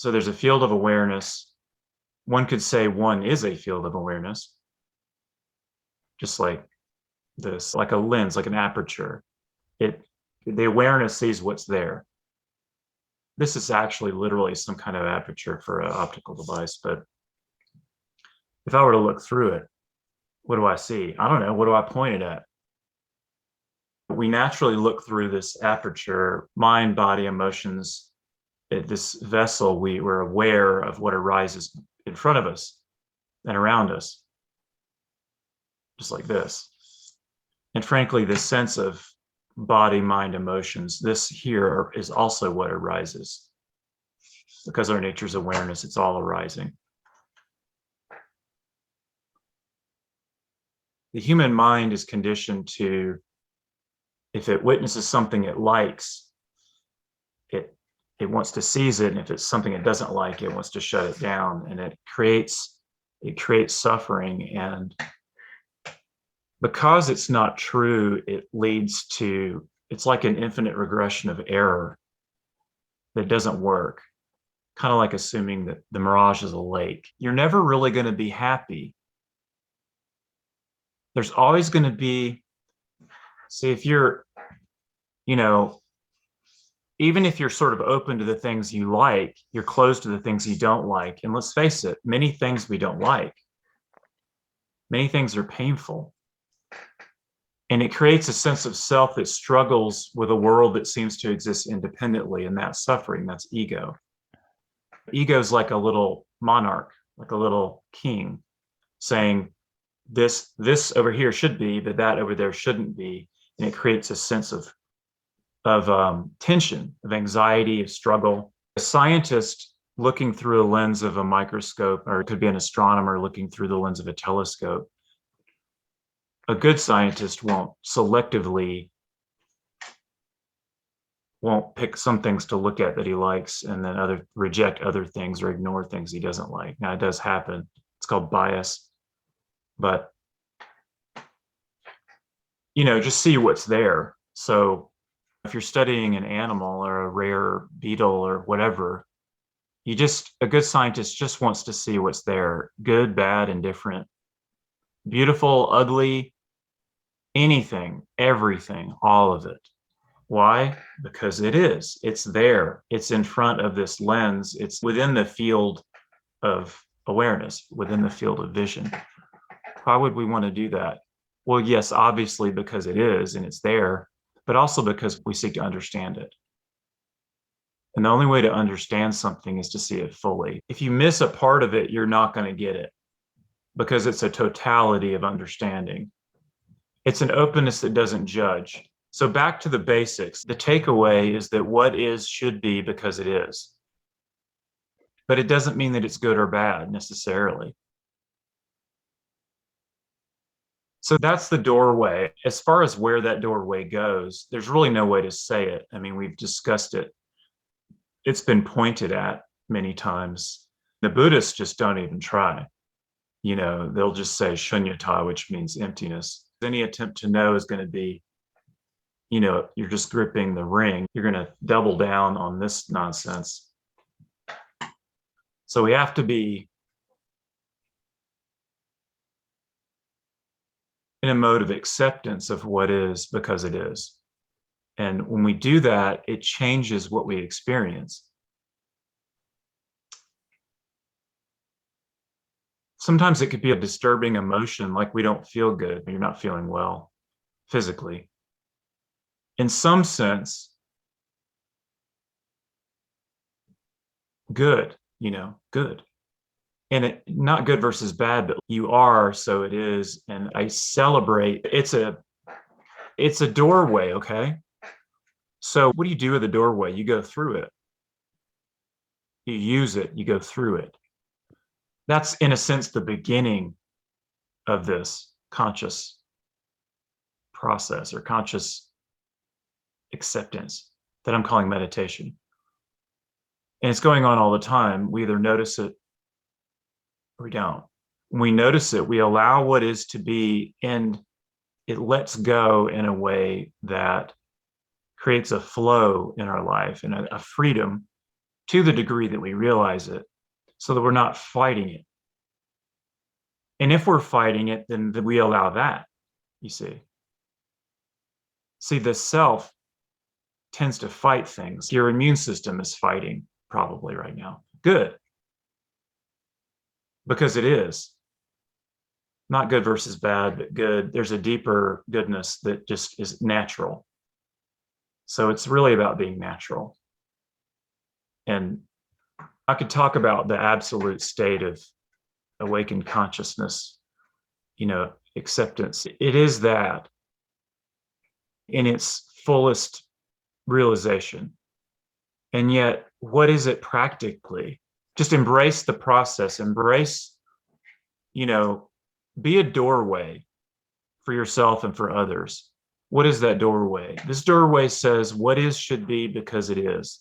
So there's a field of awareness. One could say one is a field of awareness, just like this, like a lens, like an aperture. The awareness sees what's there. This is actually literally some kind of aperture for an optical device, but if I were to look through it, what do I see? I don't know. What do I point it at? We naturally look through this aperture, mind, body, emotions, this vessel. We're aware of what arises in front of us and around us, just like this. And frankly, this sense of body, mind, emotions, this here is also what arises. Because our nature's awareness, it's all arising. The human mind is conditioned to, if it witnesses something it likes, it wants to seize it, and if it's something it doesn't like, it wants to shut it down, and it creates suffering. And because it's not true, it leads to, it's like an infinite regression of error that doesn't work. Kind of like assuming that the mirage is a lake. You're never really going to be happy. There's always going to be, see, if you're, even if you're sort of open to the things you like, you're closed to the things you don't like. And let's face it, many things we don't like. Many things are painful. And it creates a sense of self that struggles with a world that seems to exist independently, and that's suffering, that's ego. Ego is like a little monarch, like a little king, saying this over here should be, but that over there shouldn't be. And it creates a sense of tension, of anxiety, of struggle. A scientist looking through a lens of a microscope, or it could be an astronomer looking through the lens of a telescope, a good scientist won't pick some things to look at that he likes and then reject other things or ignore things he doesn't like. Now, it does happen. It's called bias. But, just see what's there. So if you're studying an animal or a rare beetle or whatever, a good scientist just wants to see what's there, good, bad, indifferent, beautiful, ugly, anything, everything, all of it. Why? Because it's there. It's in front of this lens. It's within the field of awareness, within the field of vision. Why would we want to do that? Well, yes, obviously because it is and it's there, but also because we seek to understand it. And the only way to understand something is to see it fully. If you miss a part of it, you're not going to get it, because it's a totality of understanding. It's an openness that doesn't judge. So back to the basics. The takeaway is that what is should be because it is. But it doesn't mean that it's good or bad necessarily. So that's the doorway. As far as where that doorway goes, there's really no way to say it. I mean, we've discussed it. It's been pointed at many times. The Buddhists just don't even try. They'll just say shunyata, which means emptiness. Any attempt to know is going to be, you're just gripping the ring. You're going to double down on this nonsense. So we have to be in a mode of acceptance of what is because it is. And when we do that, it changes what we experience. Sometimes it could be a disturbing emotion, like we don't feel good, you're not feeling well physically. In some sense, good, good. And not good versus bad, but you are, so it is. And I celebrate. It's a doorway, okay? So what do you do with the doorway? You go through it. You use it, you go through it. That's, in a sense, the beginning of this conscious process or conscious acceptance that I'm calling meditation. And it's going on all the time. We either notice it or we don't. When we notice it, we allow what is to be, and it lets go in a way that creates a flow in our life and a freedom to the degree that we realize it, so that we're not fighting it. And if we're fighting it, then we allow that, you see. See, the self tends to fight things. Your immune system is fighting probably right now. Good. Because it is. Not good versus bad, but good. There's a deeper goodness that just is natural. So it's really about being natural. And I could talk about the absolute state of awakened consciousness, acceptance. It is that in its fullest realization. And yet, what is it practically? Just embrace the process, embrace, be a doorway for yourself and for others. What is that doorway? This doorway says what is should be because it is.